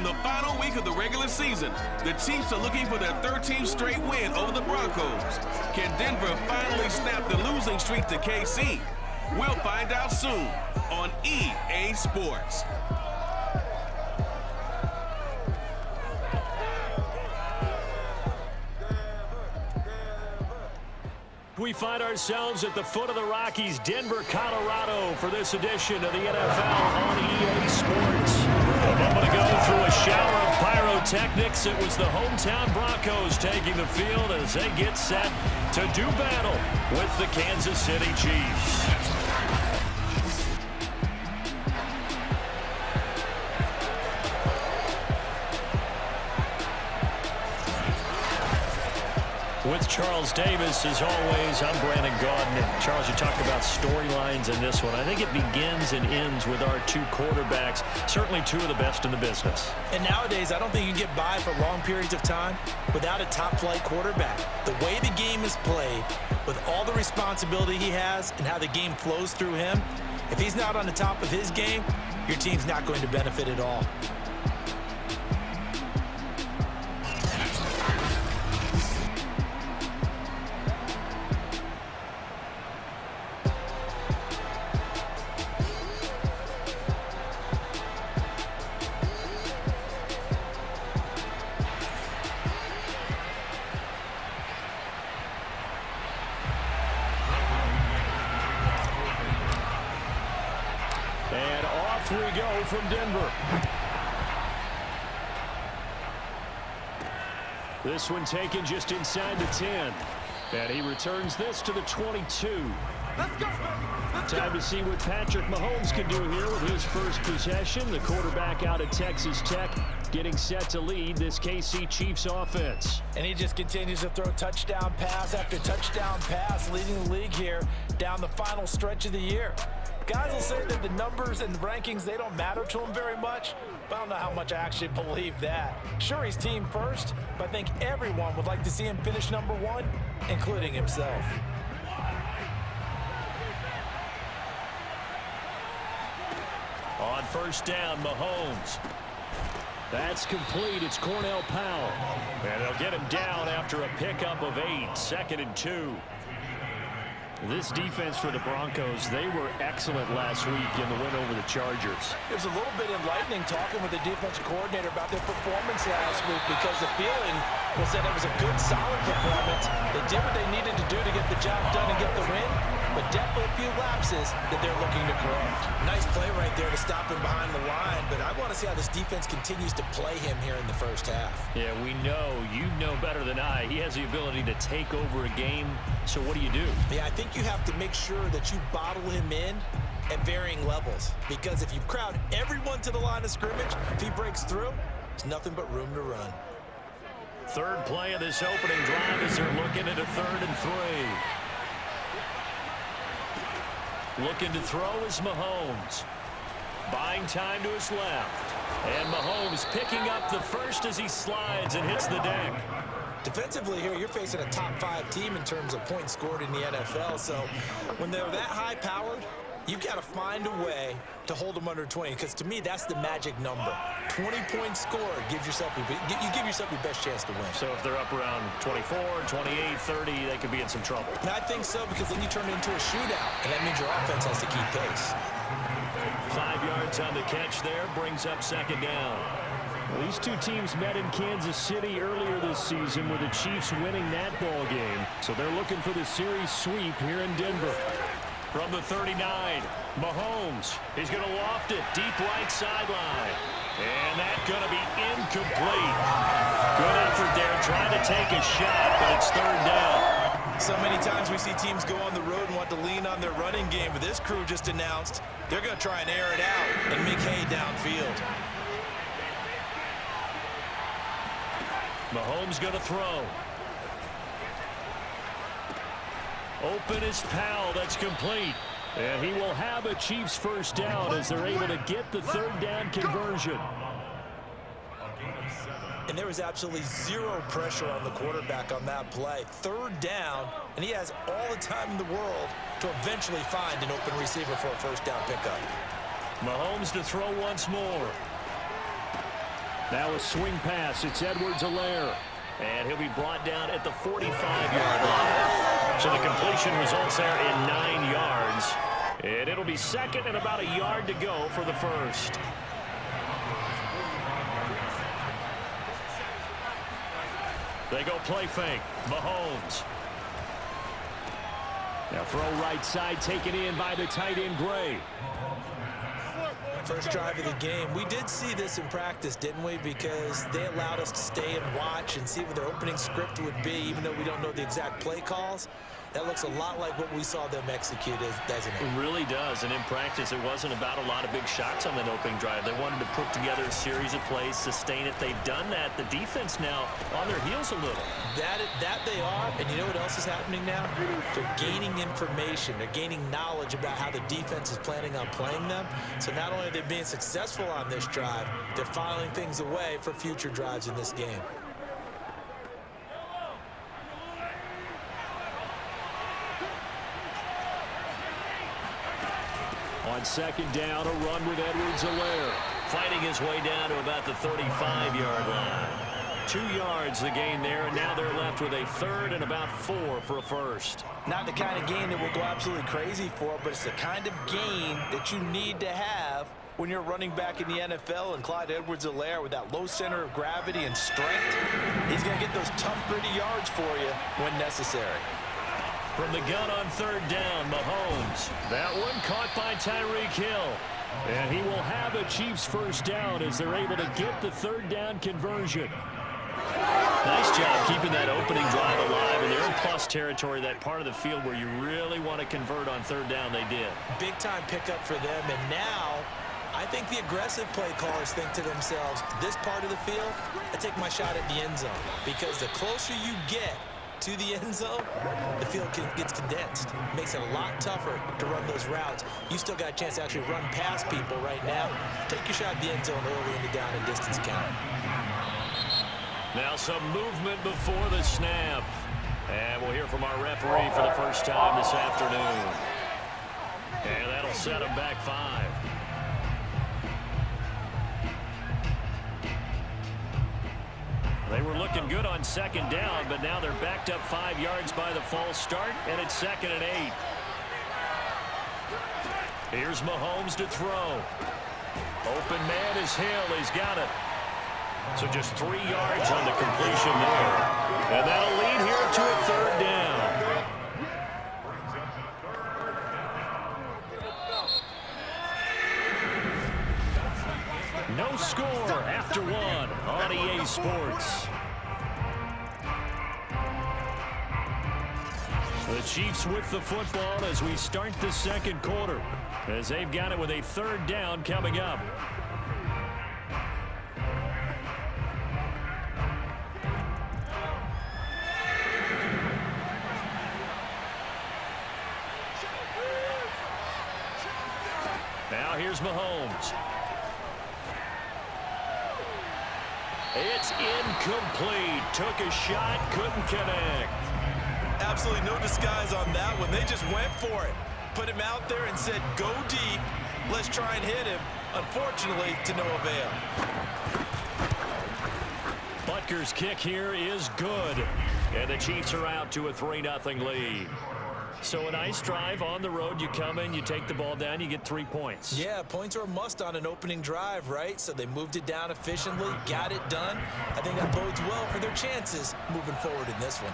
the final week of the regular season, the Chiefs are looking for their 13th straight win over the Broncos. Can Denver finally snap the losing streak to KC? We'll find out soon on EA Sports. We find ourselves at the foot of the Rockies, Denver, Colorado, for this edition of the NFL on EA Sports. A moment ago, through a shower of pyrotechnics, it was the hometown Broncos taking the field as they get set to do battle with the Kansas City Chiefs. With Charles Davis, as always, I'm Brandon Gaudin. Charles, you talked about storylines in this one. I think it begins and ends with our two quarterbacks, certainly two of the best in the business. And nowadays, I don't think you can get by for long periods of time without a top-flight quarterback. The way the game is played, with all the responsibility he has and how the game flows through him, if he's not on the top of his game, your team's not going to benefit at all. And off we go from Denver. This one taken just inside the 10. And he returns this to the 22. Let's go. Time to see what Patrick Mahomes can do here with his first possession. The quarterback out of Texas Tech getting set to lead this KC Chiefs offense. And he just continues to throw touchdown pass after touchdown pass, leading the league here down the final stretch of the year. Guys will say that the numbers and rankings, they don't matter to him very much, but I don't know how much I actually believe that. Sure, he's team first, but I think everyone would like to see him finish number one, including himself. On first down, Mahomes. That's complete. It's Cornell Powell. And they'll get him down after a pickup of 8, 2nd and 2. This defense for the Broncos, they were excellent last week in the win over the Chargers. It was a little bit enlightening talking with the defensive coordinator about their performance last week because the feeling was that it was a good, solid performance. They did what they needed to do to get the job done and get the win, but definitely a few lapses that they're looking to correct. Nice play right there to stop him behind the line, but I want to see how this defense continues to play him here in the first half. Yeah, we know. You know better than I. He has the ability to take over a game, so what do you do? Yeah, I think you have to make sure that you bottle him in at varying levels, because if you crowd everyone to the line of scrimmage, if he breaks through, there's nothing but room to run. Third play of this opening drive as they're looking at a 3rd and 3. Looking to throw is Mahomes. Buying time to his left. And Mahomes picking up the first as he slides and hits the deck. Defensively here, you're facing a top 5 team in terms of points scored in the NFL. So when they're that high-powered, you've got to find a way to hold them under 20, because to me, that's the magic number. 20 points scored gives yourself you give yourself your best chance to win. So if they're up around 24, 28, 30, they could be in some trouble. And I think so, because then you turn it into a shootout, and that means your offense has to keep pace. 5 yards on the catch there, brings up 2nd down. These two teams met in Kansas City earlier this season with the Chiefs winning that ball game. So they're looking for the series sweep here in Denver. From the 39, Mahomes. He's going to loft it deep right sideline. And that's going to be incomplete. Good effort there, trying to take a shot, but it's 3rd down. So many times we see teams go on the road and want to lean on their running game, but this crew just announced they're going to try and air it out and make hay downfield. Mahomes going to throw. Open is Powell. That's complete. And he will have a Chiefs first down as they're able to get the 3rd down conversion. And there was absolutely zero pressure on the quarterback on that play. 3rd down, and he has all the time in the world to eventually find an open receiver for a first down pickup. Mahomes to throw once more. Now a swing pass. It's Edwards-Helaire. And he'll be brought down at the 45-yard line. So the completion results there in 9 yards. And it'll be second and about a yard to go for the first. They go play fake. Mahomes. Now throw right side taken in by the tight end Gray. First drive of the game. We did see this in practice, didn't we? Because they allowed us to stay and watch and see what their opening script would be, even though we don't know the exact play calls. That looks a lot like what we saw them execute, doesn't it? It really does. And in practice, it wasn't about a lot of big shots on that opening drive. They wanted to put together a series of plays, sustain it. They've done that. The defense now on their heels a little. That they are. And you know what else is happening now? They're gaining information. They're gaining knowledge about how the defense is planning on playing them. So not only are they being successful on this drive, they're filing things away for future drives in this game. On second down, a run with Edwards-Helaire. Fighting his way down to about the 35-yard line. 2 yards the gain there, and now they're left with a third and about 4 for a first. Not the kind of gain that we'll go absolutely crazy for, but it's the kind of gain that you need to have when you're running back in the NFL. And Clyde Edwards-Helaire, with that low center of gravity and strength, he's going to get those tough, gritty yards for you when necessary. From the gun on third down, Mahomes. That one caught by Tyreek Hill. And he will have a Chiefs first down as they're able to get the third down conversion. Nice job keeping that opening drive alive, and they're in plus territory, that part of the field where you really want to convert on third down. They did. Big-time pickup for them, and now I think the aggressive play callers think to themselves, this part of the field, I take my shot at the end zone, because the closer you get to the end zone, the field gets condensed. Makes it a lot tougher to run those routes. You still got a chance to actually run past people right now. Take your shot at the end zone early in the down and distance count. Now some movement before the snap. And we'll hear from our referee for the first time this afternoon. And that'll set them back 5. They were looking good on second down, but now they're backed up 5 yards by the false start, and it's 2nd and 8. Here's Mahomes to throw. Open man is Hill. He's got it. So just 3 yards on the completion there. And that'll lead here to a third down. No score after 1 on EA Sports. The Chiefs with the football as we start the second quarter, as they've got it with a third down coming up. Now here's Mahomes. It's incomplete. Took a shot, couldn't connect. Absolutely no disguise on that one. They just went for it. Put him out there and said, go deep. Let's try and hit him. Unfortunately, to no avail. Butker's kick here is good. And the Chiefs are out to a 3-0 lead. So a nice drive on the road. You come in, you take the ball down, you get 3 points. Yeah, points are a must on an opening drive, right? So they moved it down efficiently, got it done. I think that bodes well for their chances moving forward in this one.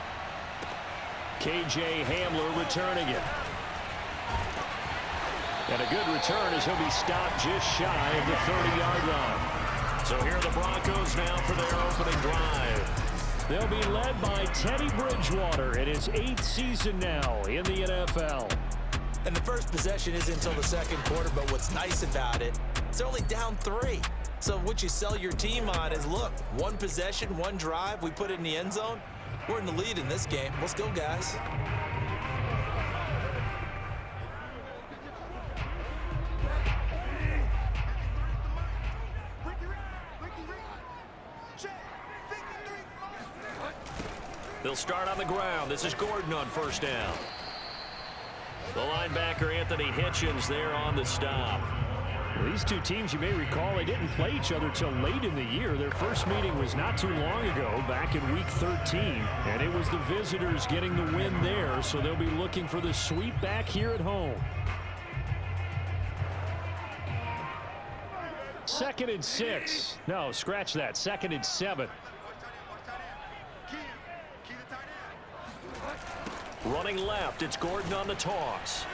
KJ Hamler returning it. And a good return as he'll be stopped just shy of the 30-yard line. So here are the Broncos now for their opening drive. They'll be led by Teddy Bridgewater in his 8th season now in the NFL. And the first possession isn't until the second quarter, but what's nice about it, it's only down 3. So what you sell your team on is, look, 1 possession, 1 drive, we put it in the end zone. We're in the lead in this game. Let's go, guys. They'll start on the ground. This is Gordon on first down. The linebacker, Anthony Hitchens, there on the stop. These two teams, you may recall, they didn't play each other till late in the year. Their first meeting was not too long ago, back in Week 13. And it was the visitors getting the win there, so they'll be looking for the sweep back here at home. 2nd and 6. No, scratch that. 2nd and 7. Running left, it's Gordon on the toss.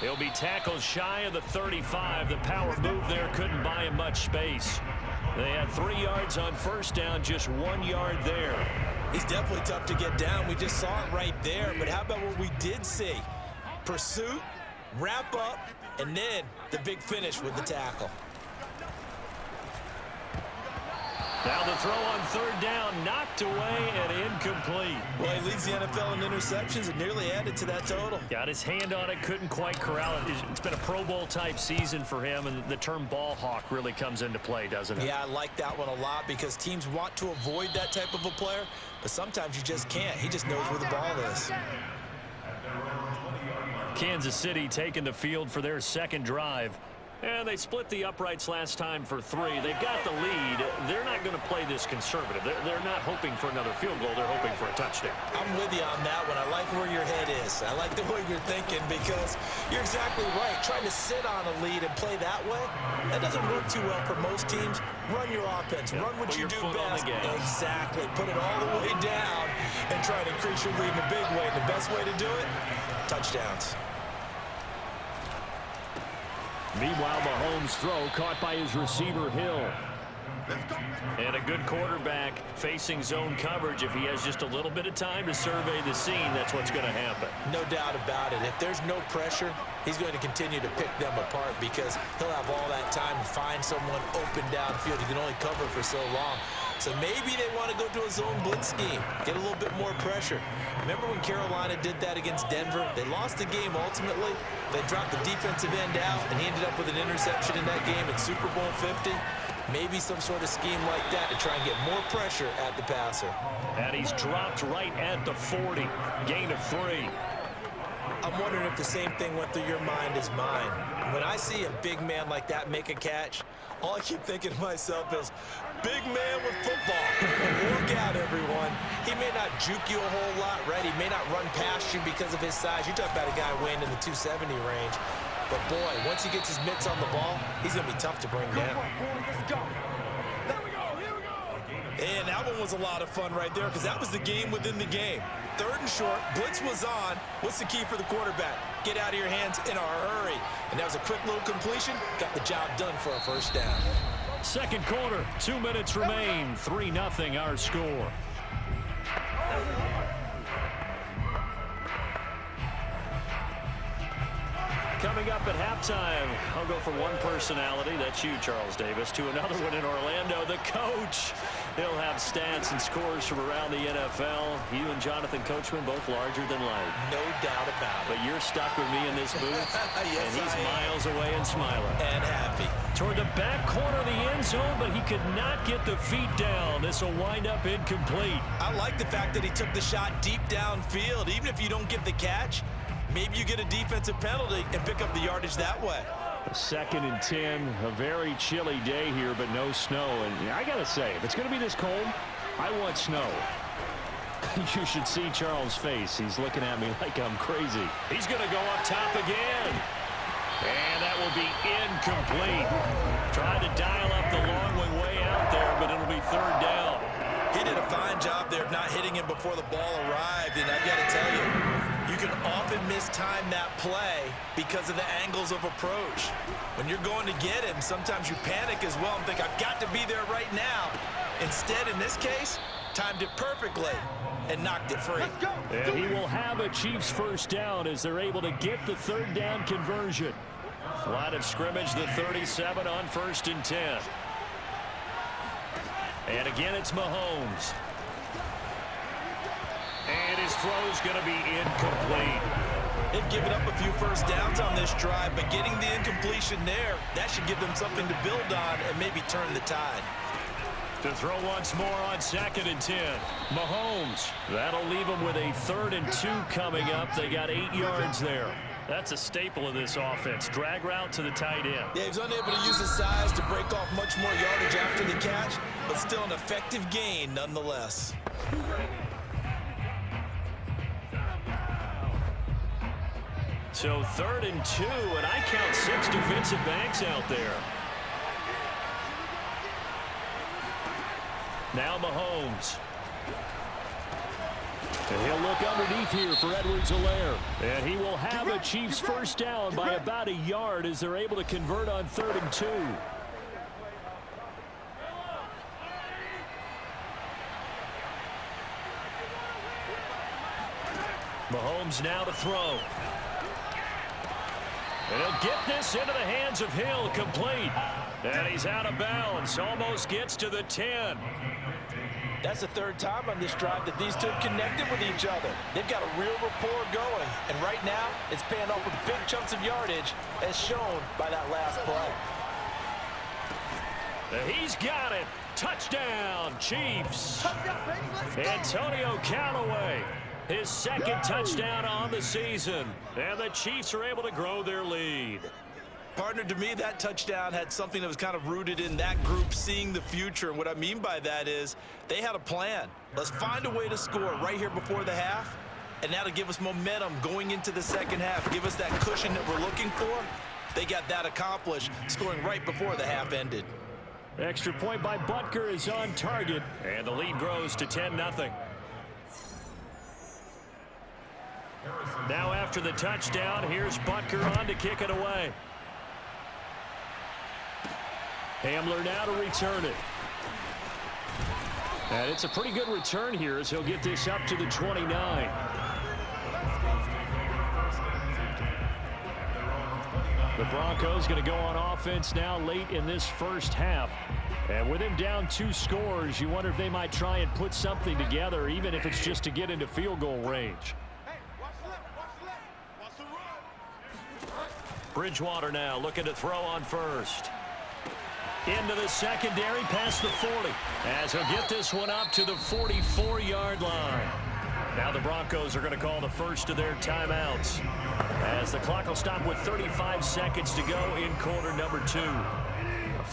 He'll be tackled shy of the 35. The power move there couldn't buy him much space. They had 3 yards on first down, just 1 yard there. He's definitely tough to get down. We just saw it right there. But how about what we did see? Pursuit, wrap up, and then the big finish with the tackle. Now the throw on 3rd down, knocked away and incomplete. Well, he leads the NFL in interceptions and nearly added to that total. Got his hand on it, couldn't quite corral it. It's been a Pro Bowl type season for him, and the term ball hawk really comes into play, doesn't it? Yeah, I like that one a lot because teams want to avoid that type of a player, but sometimes you just can't. He just knows where the ball is. Kansas City taking the field for their 2nd drive. And they split the uprights last time for 3. They've got the lead. They're not going to play this conservative. They're not hoping for another field goal. They're hoping for a touchdown. I'm with you on that one. I like where your head is. I like the way you're thinking because you're exactly right. Trying to sit on a lead and play that way, that doesn't work too well for most teams. Run your offense. Run what you do best. Exactly. Put it all the way down and try to increase your lead in a big way. The best way to do it, touchdowns. Meanwhile, Mahomes' throw caught by his receiver, Hill. And a good quarterback facing zone coverage. If he has just a little bit of time to survey the scene, that's what's going to happen. No doubt about it. If there's no pressure, he's going to continue to pick them apart because he'll have all that time to find someone open downfield. He can only cover for so long. So maybe they want to go to a zone blitz scheme, get a little bit more pressure. Remember when Carolina did that against Denver? They lost the game ultimately. They dropped the defensive end out, and he ended up with an interception in that game in Super Bowl 50. Maybe some sort of scheme like that to try and get more pressure at the passer. And he's dropped right at the 40. Gain of 3. I'm wondering if the same thing went through your mind as mine. When I see a big man like that make a catch, all I keep thinking to myself is, big man with football. Look out, everyone. He may not juke you a whole lot, right? He may not run past you because of his size. You're talking about a guy weighing in the 270 range. But, boy, once he gets his mitts on the ball, he's going to be tough to bring down. Let's go. There we go. Here we go. And that one was a lot of fun right there because that was the game within the game. 3rd and short, blitz was on. What's the key for the quarterback? Get out of your hands in a hurry. And that was a quick little completion. Got the job done for a first down. 2nd quarter, 2 minutes remain. 3-0 our score. Coming up at halftime, I'll go from one personality, that's you, Charles Davis, to another one in Orlando, the coach. He'll have stats and scores from around the NFL. You and Jonathan Coachman, both larger than life. No doubt about it. But you're stuck with me in this booth, yes, and he's miles away and smiling. And happy. Toward the back corner of the end zone, but he could not get the feet down. This will wind up incomplete. I like the fact that he took the shot deep downfield. Even if you don't get the catch, maybe you get a defensive penalty and pick up the yardage that way. 2nd and 10, a very chilly day here, but no snow. And I got to say, if it's going to be this cold, I want snow. You should see Charles' face. He's looking at me like I'm crazy. He's going to go up top again. And that will be incomplete. Tried to dial up the long way out there, but it'll be 3rd down. He did a fine job there of not hitting him before the ball arrived, and I've got to tell you, you can often mistime that play because of the angles of approach. When you're going to get him, sometimes you panic as well and think, I've got to be there right now. Instead, in this case, timed it perfectly and knocked it free. And he will have a Chiefs first down as they're able to get the 3rd down conversion. Line of scrimmage, the 37 on 1st and 10. And again, it's Mahomes. And his throw's going to be incomplete. They've given up a few first downs on this drive, but getting the incompletion there, that should give them something to build on and maybe turn the tide. To throw once more on 2nd and 10. Mahomes. That'll leave them with a 3rd and 2 coming up. They got 8 yards there. That's a staple of this offense. Drag route to the tight end. Yeah, he's unable to use his size to break off much more yardage after the catch, but still an effective gain nonetheless. So 3rd and 2, and I count 6 defensive backs out there. Now Mahomes. And he'll look underneath here for Edwards-Helaire. And he will have a Chiefs first down by about a yard as they're able to convert on 3rd and 2. Mahomes now to throw. And he'll get this into the hands of Hill, complete. And he's out of bounds, almost gets to the 10. That's the 3rd time on this drive that these two have connected with each other. They've got a real rapport going, and right now it's paying off with big chunks of yardage, as shown by that last play. He's got it. Touchdown, Chiefs. Antonio Callaway, his 2nd touchdown on the season, and the Chiefs are able to grow their lead. Partner, to me, that touchdown had something that was kind of rooted in that group seeing the future. And what I mean by that is they had a plan. Let's find a way to score right here before the half, and that'll give us momentum going into the second half, give us that cushion that we're looking for. They got that accomplished, scoring right before the half ended. Extra point by Butker is on target, and the lead grows to 10-0. Now after the touchdown, here's Butker on to kick it away. Hamler now to return it. And it's a pretty good return here as he'll get this up to the 29. The Broncos going to go on offense now late in this first half. And with him down 2 scores, you wonder if they might try and put something together, even if it's just to get into field goal range. Bridgewater now looking to throw on first. Into the secondary past the 40 as he'll get this one up to the 44-yard line. Now the Broncos are going to call the first of their timeouts as the clock will stop with 35 seconds to go in quarter number 2.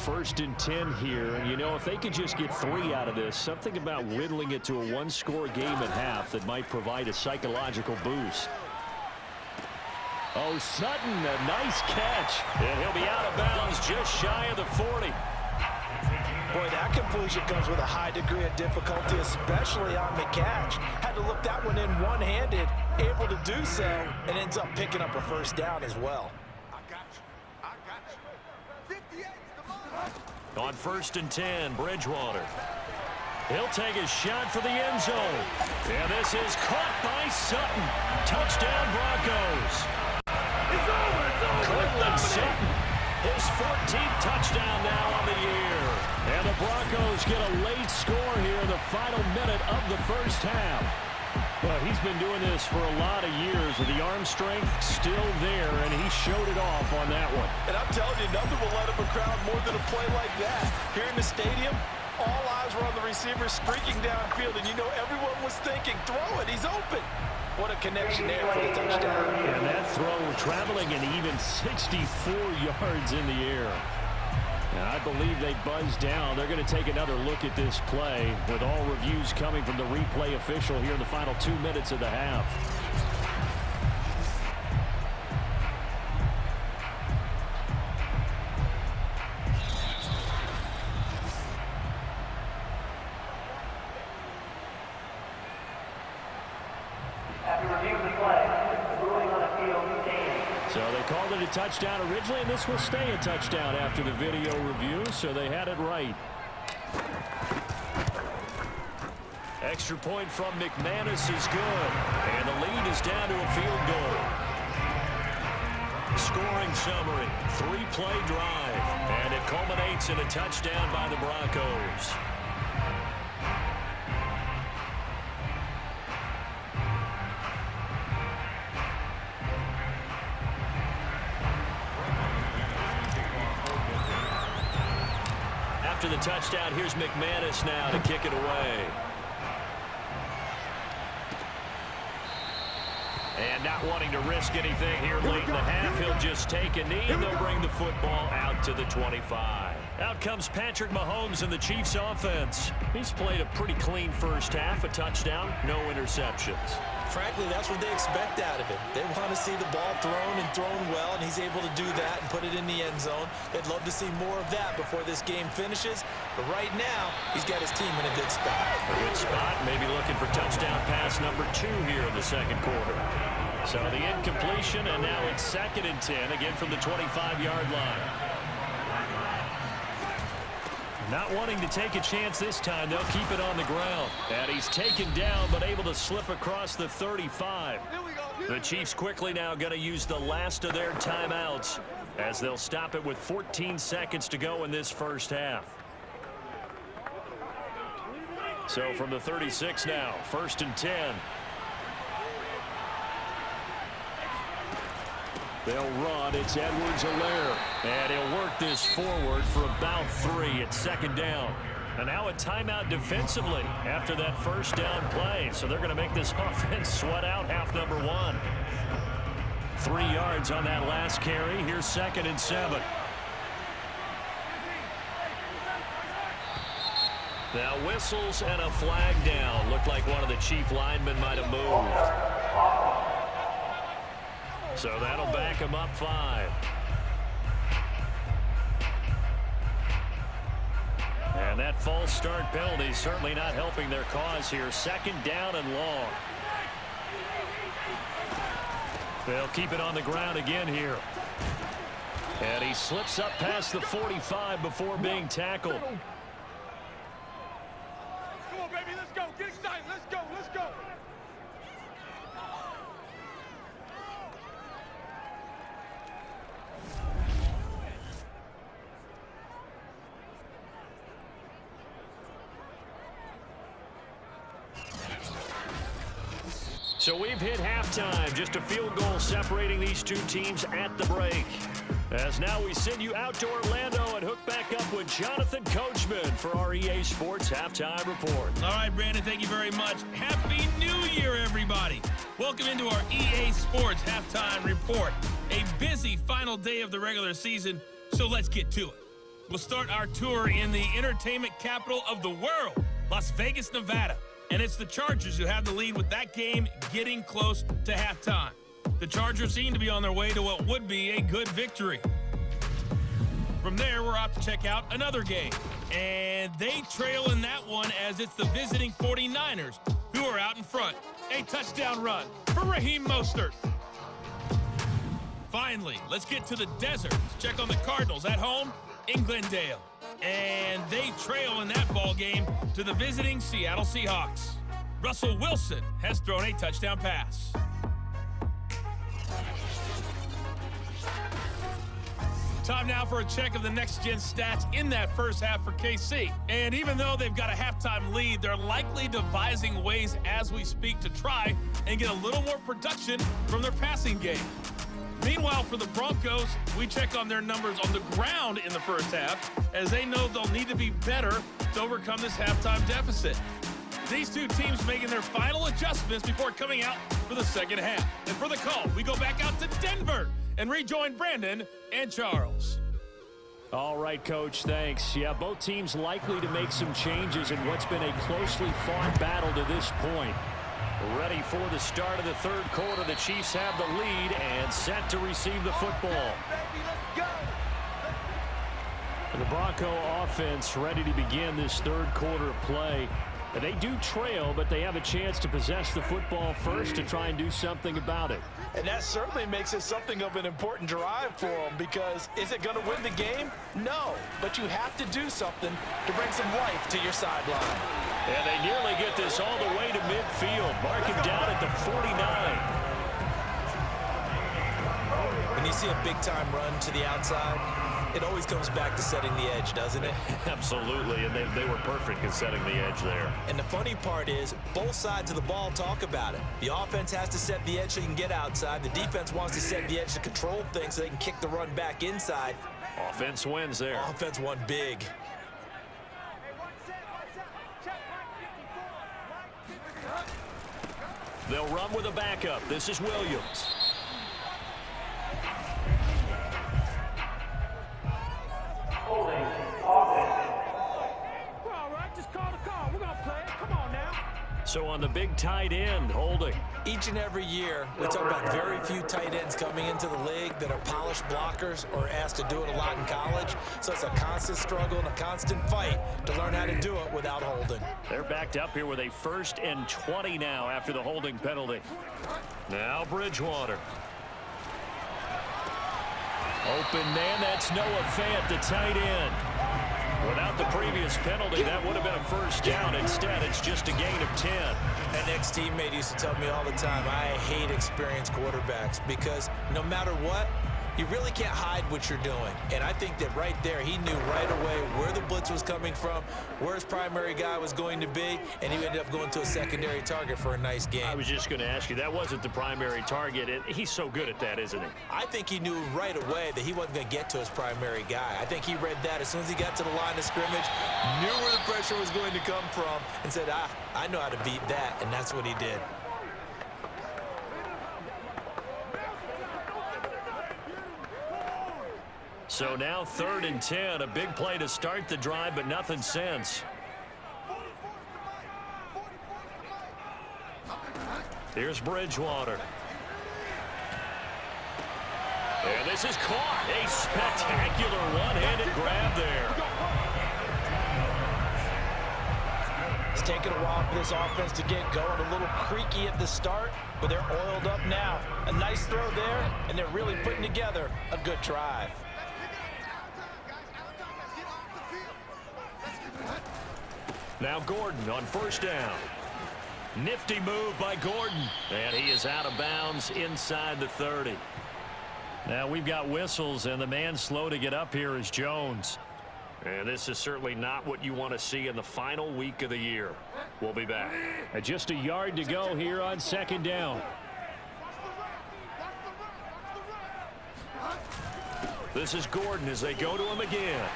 1st and 10 here, and you know, if they could just get 3 out of this, something about whittling it to a 1-score game at half that might provide a psychological boost. Oh, Sutton, a nice catch. And he'll be out of bounds just shy of the 40. Boy, that completion comes with a high degree of difficulty, especially on the catch. Had to look that one in one-handed, able to do so, and ends up picking up a first down as well. On 1st and 10, Bridgewater. He'll take a shot for the end zone. And this is caught by Sutton. Touchdown, Broncos. Cortland Sutton, his 14th touchdown now on the year. And the Broncos get a late score here in the final minute of the first half. Well, he's been doing this for a lot of years with the arm strength still there, and he showed it off on that one. And I'm telling you, nothing will let up a crowd more than a play like that. Here in the stadium, all eyes were on the receiver streaking downfield, and you know everyone was thinking, throw it, he's open. What a connection there for the touchdown. And that throw traveling an even 64 yards in the air. And I believe they buzzed down. They're going to take another look at this play with all reviews coming from the replay official here in the final 2 minutes of the half. Touchdown originally, and this will stay a touchdown after the video review, so they had it right. Extra point from McManus is good, and the lead is down to a field goal. Scoring summary, 3-play drive, and it culminates in a touchdown by the Broncos. After the touchdown, here's McManus now to kick it away. And not wanting to risk anything here late in the half, he'll just take a knee, and they'll bring the football out to the 25. Out comes Patrick Mahomes in the Chiefs offense. He's played a pretty clean first half, a touchdown, no interceptions. Frankly, that's what they expect out of him. They want to see the ball thrown and thrown well, and he's able to do that and put it in the end zone. They'd love to see more of that before this game finishes. But right now, he's got his team in a good spot. A good spot, maybe looking for touchdown pass number 2 here in the second quarter. So the incompletion, and now it's 2nd and 10, again from the 25-yard line. Not wanting to take a chance this time, they'll keep it on the ground. And he's taken down, but able to slip across the 35. The Chiefs quickly now going to use the last of their timeouts as they'll stop it with 14 seconds to go in this first half. So from the 36 now, 1st and 10. They'll run. It's Edwards-Helaire. And he'll work this forward for about 3 at 2nd down. And now a timeout defensively after that first down play. So they're going to make this offense sweat out half number 1. 3 yards on that last carry. Here's 2nd and 7. Now whistles and a flag down. Looked like one of the Chief linemen might have moved. So that'll back him up 5. And that false start penalty certainly not helping their cause here. 2nd down and long. They'll keep it on the ground again here. And he slips up past the 45 before being tackled. Come on, baby, let's go. Get excited. Let's go. Let's go. So we've hit halftime. Just a field goal separating these two teams at the break. As now we send you out to Orlando and hook back up with Jonathan Coachman for our EA Sports Halftime Report. All right, Brandon, thank you very much. Happy New Year, everybody. Welcome into our EA Sports Halftime Report. A busy final day of the regular season, so let's get to it. We'll start our tour in the entertainment capital of the world, Las Vegas, Nevada. And it's the Chargers who have the lead with that game getting close to halftime. The Chargers seem to be on their way to what would be a good victory. From there, we're off to check out another game. And they trail in that one as it's the visiting 49ers who are out in front. A touchdown run for Raheem Mostert. Finally, let's get to the desert. Let's check on the Cardinals at home in Glendale. And they trail in that ball game to the visiting Seattle Seahawks. Russell Wilson has thrown a touchdown pass. Time now for a check of the next-gen stats in that first half for KC. And even though they've got a halftime lead, they're likely devising ways as we speak to try and get a little more production from their passing game. Meanwhile, for the Broncos, we check on their numbers on the ground in the first half, as they know they'll need to be better to overcome this halftime deficit. These two teams making their final adjustments before coming out for the second half. And for the call, we go back out to Denver and rejoin Brandon and Charles. All right, Coach, thanks. Yeah, both teams likely to make some changes in what's been a closely fought battle to this point. Ready for the start of the third quarter. The Chiefs have the lead and set to receive the football. The Bronco offense ready to begin this third quarter of play. They do trail, but they have a chance to possess the football first to try and do something about it. And that certainly makes it something of an important drive for them, because is it going to win the game? No, but you have to do something to bring some life to your sideline. And they nearly get this all the way to midfield, marking down at the 49. When you see a big-time run to the outside, it always comes back to setting the edge, doesn't it? Absolutely, and they were perfect in setting the edge there. And the funny part is, both sides of the ball talk about it. The offense has to set the edge so you can get outside. The defense wants to set the edge to control things so they can kick the run back inside. Offense wins there. Offense won big. They'll run with a backup. This is Williams. So on the big tight end, holding. Each and every year, we talk about very few tight ends coming into the league that are polished blockers or asked to do it a lot in college. So it's a constant struggle and a constant fight to learn how to do it without holding. They're backed up here with a 1st and 20 now after the holding penalty. Now Bridgewater. Open man, that's Noah Fant, the tight end. Without the previous penalty, that would have been a 1st down. Instead, it's just a gain of 10. An ex-teammate used to tell me all the time, I hate experienced quarterbacks because no matter what, you really can't hide what you're doing. And I think that right there, he knew right away where the blitz was coming from, where his primary guy was going to be, and he ended up going to a secondary target for a nice game. I was just going to ask you, that wasn't the primary target. He's so good at that, isn't he? I think he knew right away that he wasn't going to get to his primary guy. I think he read that as soon as he got to the line of scrimmage, knew where the pressure was going to come from, and said, I know how to beat that, and that's what he did. So now 3rd and 10, a big play to start the drive, but nothing since. Here's Bridgewater. And this is caught. A spectacular one-handed grab there. It's taken a while for this offense to get going. A little creaky at the start, but they're oiled up now. A nice throw there, and they're really putting together a good drive. Now Gordon on 1st down. Nifty move by Gordon. And he is out of bounds inside the 30. Now we've got whistles, and the man slow to get up here is Jones. And this is certainly not what you want to see in the final week of the year. We'll be back. Just a yard to go here on 2nd down. This is Gordon as they go to him again.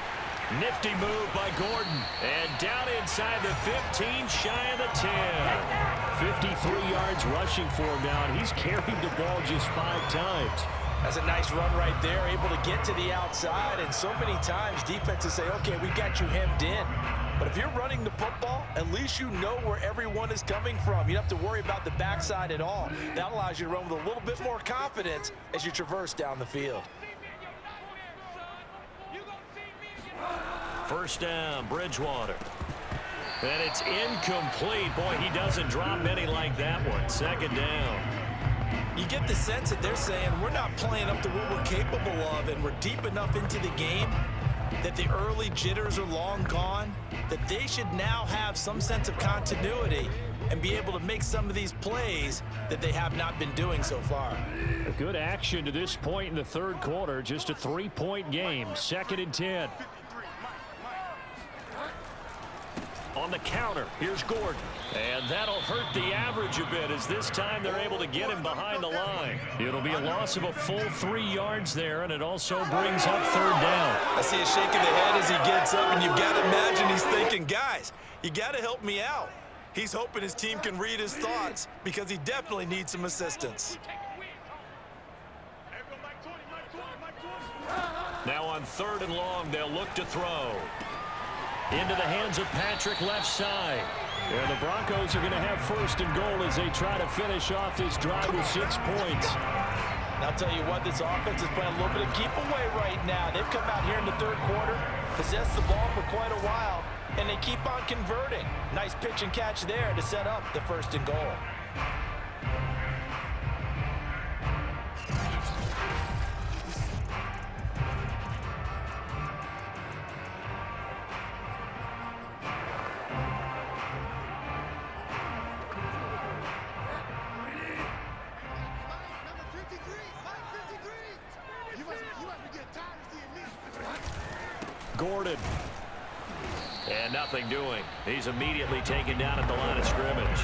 Nifty move by Gordon. And down inside the 15, shy of the 10. 53 yards rushing for him now, and he's carried the ball just 5 times. That's a nice run right there, able to get to the outside. And so many times defenses say, okay, we got you hemmed in. But if you're running the football, at least you know where everyone is coming from. You don't have to worry about the backside at all. That allows you to run with a little bit more confidence as you traverse down the field. 1st down, Bridgewater. And it's incomplete. Boy, he doesn't drop many like that one. 2nd down. You get the sense that they're saying we're not playing up to what we're capable of, and we're deep enough into the game that the early jitters are long gone, that they should now have some sense of continuity and be able to make some of these plays that they have not been doing so far. A good action to this point in the 3rd quarter. Just a 3-point game. 2nd and 10. On the counter, here's Gordon. And that'll hurt the average a bit as this time they're able to get him behind the line. It'll be a loss of a full 3 yards there, and it also brings up 3rd down. I see a shake of the head as he gets up, and you've got to imagine he's thinking, guys, you got to help me out. He's hoping his team can read his thoughts because he definitely needs some assistance. Now on 3rd and long, they'll look to throw. Into the hands of Patrick left side. And the Broncos are going to have 1st and goal as they try to finish off this drive with 6 points. And I'll tell you what, this offense is playing a little bit of keep away right now. They've come out here in the 3rd quarter, possessed the ball for quite a while, and they keep on converting. Nice pitch and catch there to set up the 1st and goal. Gordon. And nothing doing. He's immediately taken down at the line of scrimmage.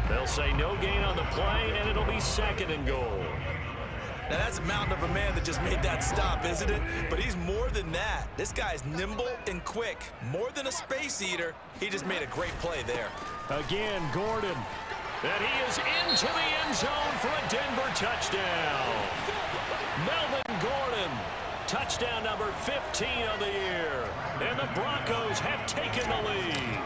They'll say no gain on the play, and it'll be 2nd and goal. Now that's a mountain of a man that just made that stop, isn't it? But he's more than that. This guy's nimble and quick. More than a space eater, he just made a great play there. Again, Gordon. And he is into the end zone for a Denver touchdown. Melvin Gordon, touchdown number 15 of the year. And the Broncos have taken the lead.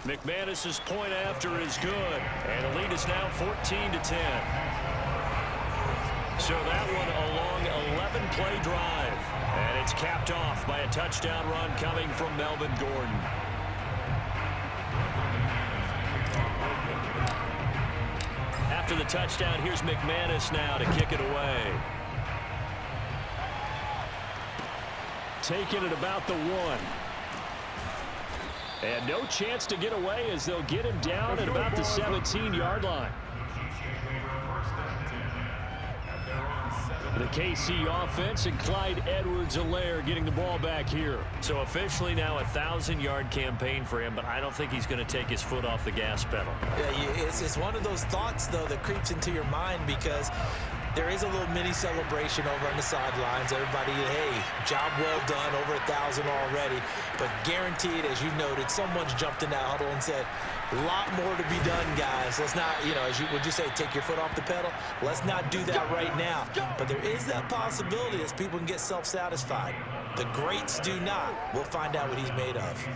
McManus's point after is good. And the lead is now 14-10. So that one a long 11-play drive. And it's capped off by a touchdown run coming from Melvin Gordon. After the touchdown, here's McManus now to kick it away. Taking it about the 1. And no chance to get away as they'll get him down at about the 17-yard line. The KC offense and Clyde Edwards-Helaire getting the ball back here. So officially now a 1,000-yard campaign for him, but I don't think he's going to take his foot off the gas pedal. Yeah, it's one of those thoughts, though, that creeps into your mind because there is a little mini celebration over on the sidelines. Everybody, hey, job well done, over 1,000 already. But guaranteed, as you noted, someone's jumped in that huddle and said, a lot more to be done, guys. Let's not, would you say, take your foot off the pedal? Let's not do that right now. But there is that possibility as people can get self-satisfied. The greats do not. We'll find out what he's made of.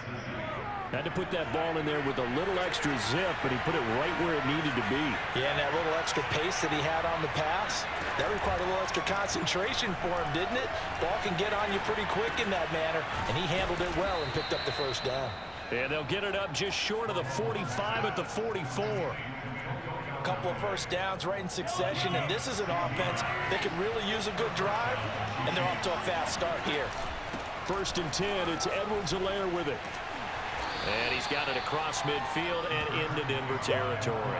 Had to put that ball in there with a little extra zip, but he put it right where it needed to be. Yeah, and that little extra pace that he had on the pass, that required a little extra concentration for him, didn't it? Ball can get on you pretty quick in that manner, and he handled it well and picked up the first down. And they'll get it up just short of the 45 at the 44. A couple of first downs right in succession, and this is an offense that could really use a good drive, and they're off to a fast start here. 1st and 10, it's Edwards-Helaire with it. And he's got it across midfield and into Denver territory.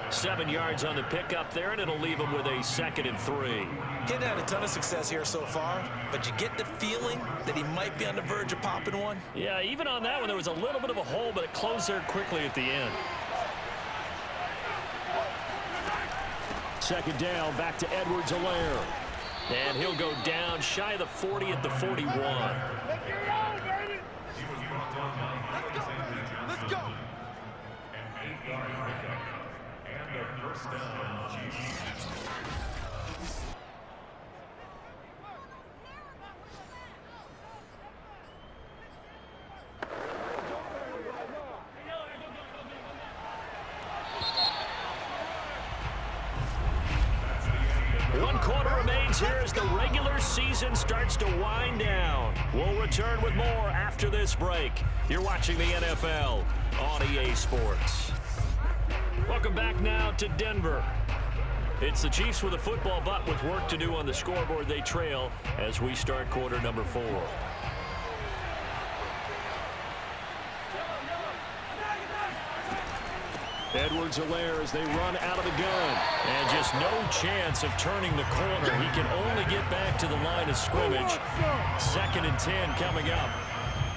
7 yards on the pickup there, and it'll leave him with a 2nd and 3. He hadn't had a ton of success here so far, but you get the feeling that he might be on the verge of popping one. Yeah, even on that one, there was a little bit of a hole, but it closed there quickly at the end. 2nd down, back to Edwards-Helaire. And he'll go down shy of the 40 at the 41. Let's go. One quarter remains here as the regular season starts to wind down. We'll return with more after this break. You're watching the NFL on EA Sports. Welcome back now to Denver. It's the Chiefs with a football, but with work to do on the scoreboard. They trail as we start quarter number 4. Edwards-Helaire as they run out of the gun. And just no chance of turning the corner. He can only get back to the line of scrimmage. 2nd and 10 coming up.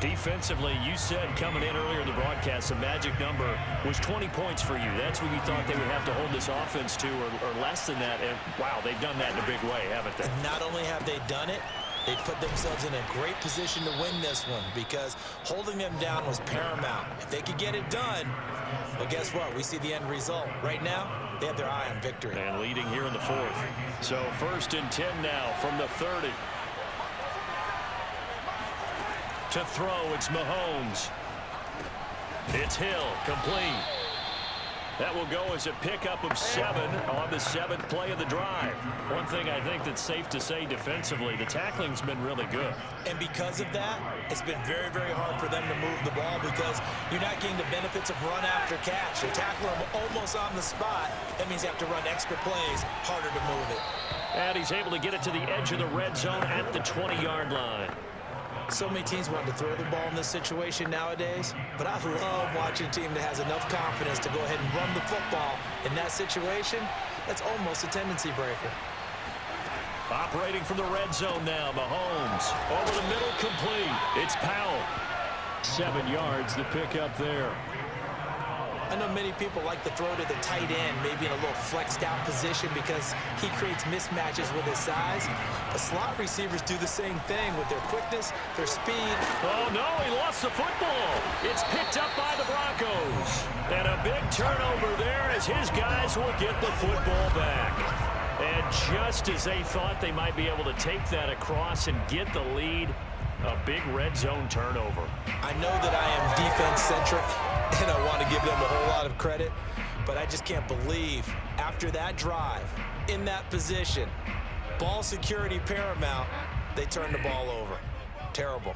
Defensively, you said coming in earlier in the broadcast, the magic number was 20 points for you. That's what you thought they would have to hold this offense to, or less than that. And, wow, they've done that in a big way, haven't they? And not only have they done it, they put themselves in a great position to win this one because holding them down was paramount. If they could get it done, well, guess what? We see the end result. Right now, they have their eye on victory. And leading here in the 4th. So 1st and 10 now from the 30. To throw, it's Mahomes. It's Hill, complete. That will go as a pickup of 7 on the 7th play of the drive. One thing I think that's safe to say defensively, the tackling's been really good. And because of that, it's been very, very hard for them to move the ball because you're not getting the benefits of run after catch. You're tackling them almost on the spot. That means you have to run extra plays, harder to move it. And he's able to get it to the edge of the red zone at the 20-yard line. So many teams want to throw the ball in this situation nowadays, but I love watching a team that has enough confidence to go ahead and run the football in that situation. That's almost a tendency breaker. Operating from the red zone now, Mahomes. Over the middle, complete. It's Powell. 7 yards, the pick up there. I know many people like to throw to the tight end, maybe in a little flexed out position because he creates mismatches with his size. But slot receivers do the same thing with their quickness, their speed. Oh, no, he lost the football. It's picked up by the Broncos. And a big turnover there as his guys will get the football back. And just as they thought they might be able to take that across and get the lead, a big red zone turnover. I know that I am defense-centric, and I want to give them a whole lot of credit, but I just can't believe after that drive, in that position, ball security paramount, they turned the ball over. Terrible.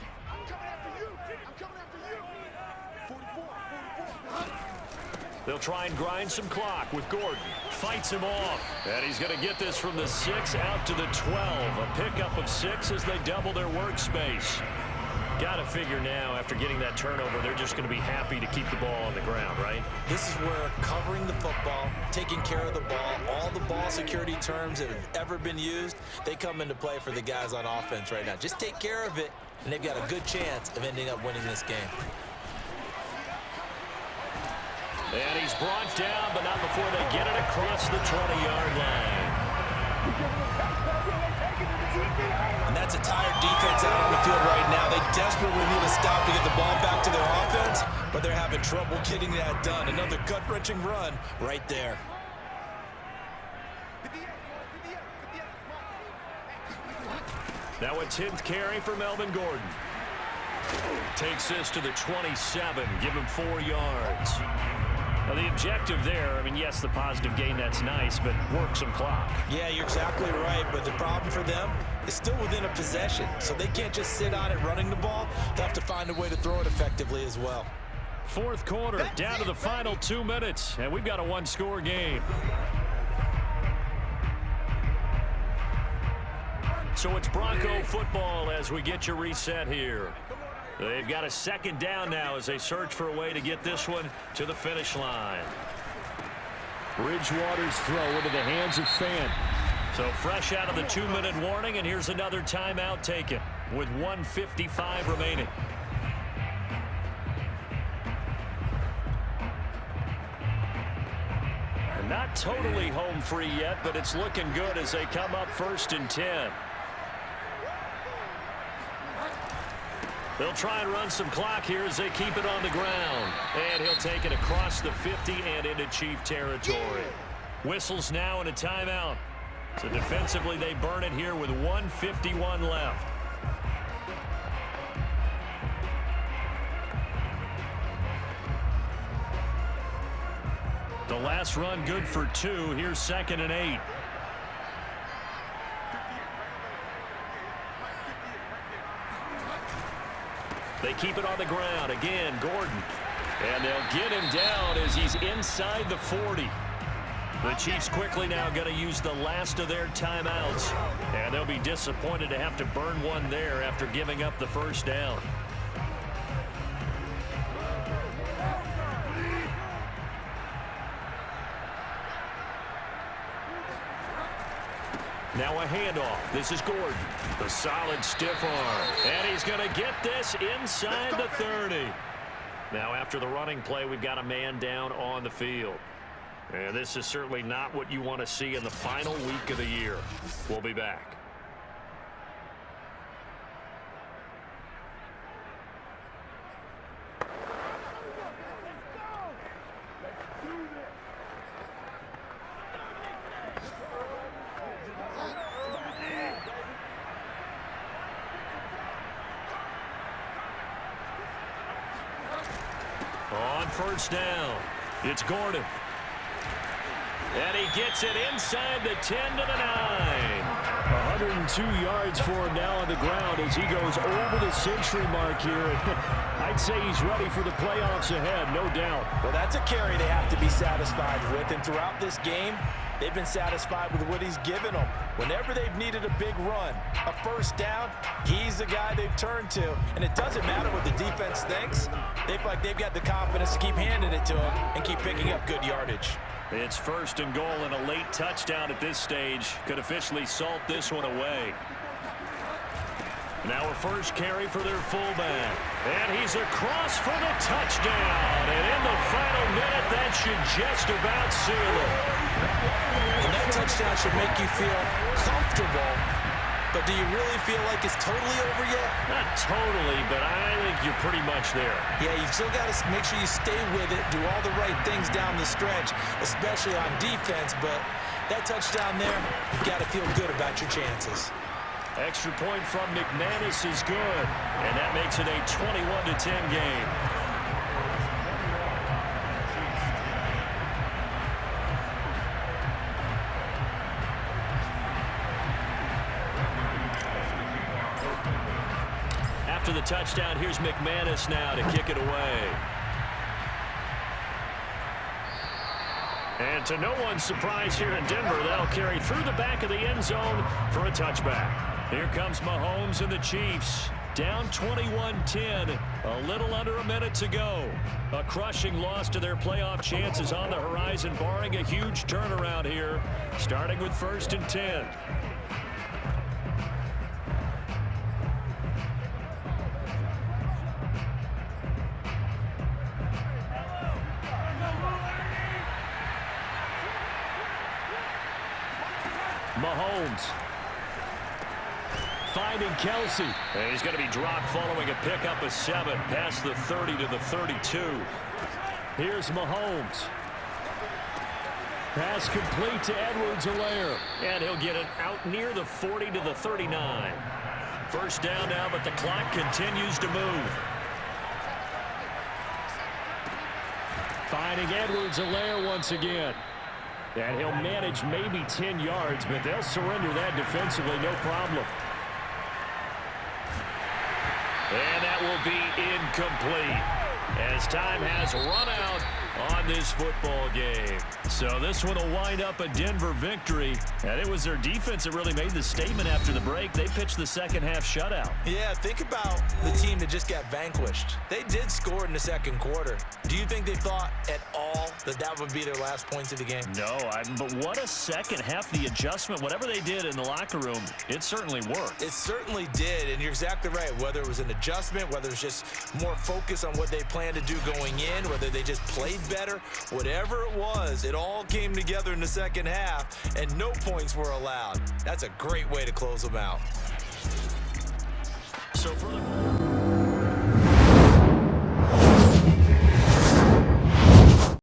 They'll try and grind some clock with Gordon. Fights him off. And he's going to get this from the 6 out to the 12. A pickup of 6 as they double their workspace. Got to figure now, after getting that turnover, they're just going to be happy to keep the ball on the ground, right? This is where covering the football, taking care of the ball, all the ball security terms that have ever been used, they come into play for the guys on offense right now. Just take care of it, and they've got a good chance of ending up winning this game. And he's brought down, but not before they get it across the 20-yard line. And that's a tired defense out on the field right now. They desperately need a stop to get the ball back to their offense, but they're having trouble getting that done. Another gut-wrenching run right there. Now a 10th carry for Melvin Gordon. Takes this to the 27, give him 4 yards. Now the objective there, I mean, yes, the positive gain, that's nice, but work some clock. Yeah, you're exactly right, but the problem for them is still within a possession, so they can't just sit on it running the ball. They'll have to find a way to throw it effectively as well. Fourth quarter, down to the final 2 minutes, and we've got a one-score game. So it's Bronco football as we get you reset here. They've got a second down now as they search for a way to get this one to the finish line. Bridgewater's throw into the hands of Fan. So fresh out of the 2-minute warning, and here's another timeout taken with 1:55 remaining. And not totally home free yet, but it's looking good as they come up 1st and 10. They'll try and run some clock here as they keep it on the ground. And he'll take it across the 50 and into Chief territory. Whistles now and a timeout. So defensively, they burn it here with 1:51 left. The last run good for 2. Here's 2nd and 8. They keep it on the ground. Again, Gordon. And they'll get him down as he's inside the 40. The Chiefs quickly now going to use the last of their timeouts. And they'll be disappointed to have to burn one there after giving up the first down. Now a handoff. This is Gordon. The solid stiff arm. And he's going to get this inside the 30. Now after the running play, we've got a man down on the field. And this is certainly not what you want to see in the final week of the year. We'll be back. On 1st down, it's Gordon. And he gets it inside the 10 to the 9. 102 yards for him now on the ground as he goes over the century mark here. I'd say he's ready for the playoffs ahead, no doubt. Well, that's a carry they have to be satisfied with, and throughout this game, they've been satisfied with what he's given them. Whenever they've needed a big run, a first down, he's the guy they've turned to. And it doesn't matter what the defense thinks. They feel like they've got the confidence to keep handing it to him and keep picking up good yardage. It's 1st and goal, and a late touchdown at this stage could officially salt this one away. Now a first carry for their fullback. And he's across for the touchdown. And in the final minute, that should just about seal it. And that touchdown should make you feel comfortable. But do you really feel like it's totally over yet? Not totally, but I think you're pretty much there. Yeah, you've still got to make sure you stay with it, do all the right things down the stretch, especially on defense. But that touchdown there, you've got to feel good about your chances. Extra point from McManus is good, and that makes it a 21-10 game. After the touchdown, here's McManus now to kick it away. And to no one's surprise here in Denver, that'll carry through the back of the end zone for a touchback. Here comes Mahomes and the Chiefs. Down 21-10, a little under a minute to go. A crushing loss to their playoff chances on the horizon, barring a huge turnaround here, starting with 1st and 10. Mahomes finding Kelsey. And he's going to be dropped following a pickup of 7 past the 30 to the 32. Here's Mahomes. Pass complete to Edwards-Helaire. And he'll get it out near the 40 to the 39. First down now, but the clock continues to move. Finding Edwards-Helaire once again. And he'll manage maybe 10 yards, but they'll surrender that defensively, no problem. And that will be incomplete as time has run out on this football game. So this one will wind up a Denver victory. And it was their defense that really made the statement after the break. They pitched the second half shutout. Yeah, think about the team that just got vanquished. They did score in the second quarter. Do you think they thought at all that that would be their last points of the game? No, but what a second half. The adjustment, whatever they did in the locker room, it certainly worked. It certainly did, and you're exactly right. Whether it was an adjustment, whether it's just more focus on what they planned to do going in, whether they just played better, whatever it was, it all came together in the second half, and no points were allowed. That's a great way to close them out. So for the